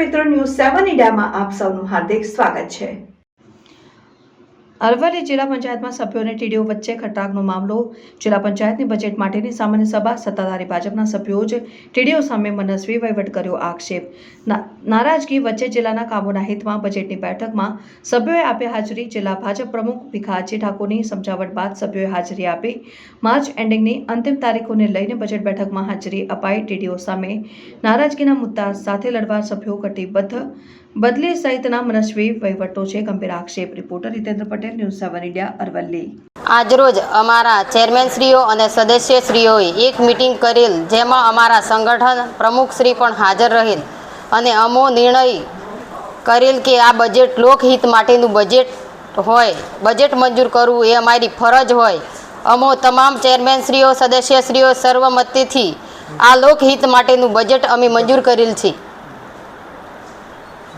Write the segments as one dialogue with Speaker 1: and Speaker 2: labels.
Speaker 1: મિત્રો, ન્યૂઝ 7 ઇન્ડિયામાં આપ સૌનું હાર્દિક સ્વાગત છે। અરવલ્લી જિલ્લા પંચાયતમાં સભ્યો અને ટીડીઓ વચ્ચે ખટાકનો મામલો। જિલ્લા પંચાયતની બજેટ માટેની સામાન્ય સભા। સત્તાધારી ભાજપના સભ્યો જ ટીડીઓ સામે મનસ્વી વહીવટ કર્યો આક્ષેપ। નારાજગી વચ્ચે જિલ્લાના કામોના હિતમાં બજેટની બેઠકમાં સભ્યોએ આપી હાજરી। જિલ્લા ભાજપ પ્રમુખ ભીખાજી ઠાકોરની સમજાવટ બાદ સભ્યોએ હાજરી આપી। માર્ચ એન્ડિંગની અંતિમ તારીખોને લઈને બજેટ બેઠકમાં હાજરી અપાઈ। ટીડીઓ સામે નારાજગીના મુદ્દા સાથે લડવા સભ્યો કટિબદ્ધ। બદલી સહિતના મનસ્વી વહીવટો છે ગંભીર આક્ષેપ। Reporter Hitendra Patel, news 7 India, Aravalli.
Speaker 2: આજરોજ અમારા ચેરમેનશ્રીઓ અને સદસ્યશ્રીઓએ એક મિટિંગ કરેલ, જેમાં અમારા સંગઠન પ્રમુખશ્રી પણ હાજર રહેલ અને અમો નિર્ણય કરેલ કે આ બજેટ લોકહિત માટેનું બજેટ હોય, બજેટ મંજૂર કરવું એ અમારી ફરજ હોય। અમો તમામ ચેરમેનશ્રીઓ સદસ્યશ્રીઓ સર્વમતિથી આ લોકહિત માટેનું બજેટ અમે મંજૂર કરેલ છે।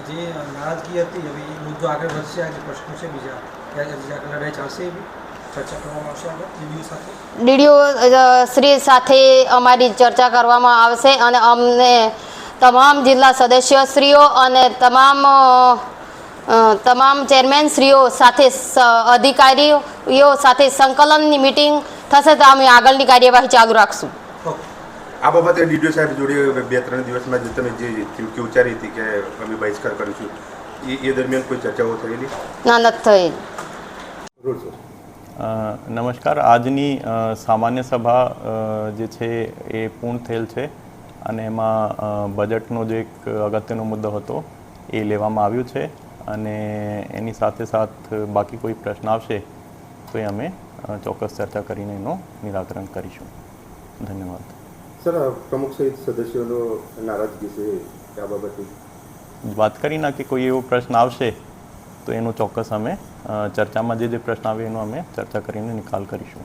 Speaker 3: જે નારાજગી હતી હવે એ મુદ્દો આગળ વધશે। આજે પ્રશ્નો છે બીજા આગળ લડાઈ ચાલશે, એવી ચર્ચા કરવામાં આવશે આગળ ડીડીઓ સાથે।
Speaker 2: ડીડીઓ શ્રી સાથે અમારી ચર્ચા કરવામાં આવશે અને અમને તમામ જિલ્લા સદસ્યશ્રીઓ અને તમામ ચેરમેનશ્રીઓ સાથે અધિકારીઓ સાથે સંકલનની મિટિંગ થશે તો અમે આગળની કાર્યવાહી ચાલુ રાખશું।
Speaker 4: આ બાબતે ડીડીઓ સાહેબ જોડે 2-3 દિવસમાં જે તમે જે ચીમકી ઉચ્ચારી હતી કે અમે બહિષ્કાર કરીશું, એ દરમિયાન કોઈ ચર્ચાઓ થયેલી?
Speaker 2: ના, નથી થઈ।
Speaker 5: નમસ્કાર, આજની સામાન્ય સભા જે છે એ પૂર્ણ થયેલ છે અને એમાં બજેટનો જે એક અગત્યનો મુદ્દો હતો એ લેવામાં આવ્યું છે અને એની સાથે સાથ બાકી કોઈ પ્રશ્ન આવશે તો એ અમે ચોક્કસ ચર્ચા કરીને એનું નિરાકરણ કરીશું। ધન્યવાદ।
Speaker 4: સર, પ્રમુખ સહિત સદસ્યોનો નારાજગી છે આ બાબતે
Speaker 5: વાત કરી ના કે કોઈ એવો પ્રશ્ન આવશે તો એનો ચોક્કસ અમે ચર્ચામાં જે પ્રશ્ન આવે એનો અમે ચર્ચા કરીને નિકાલ કરીશું।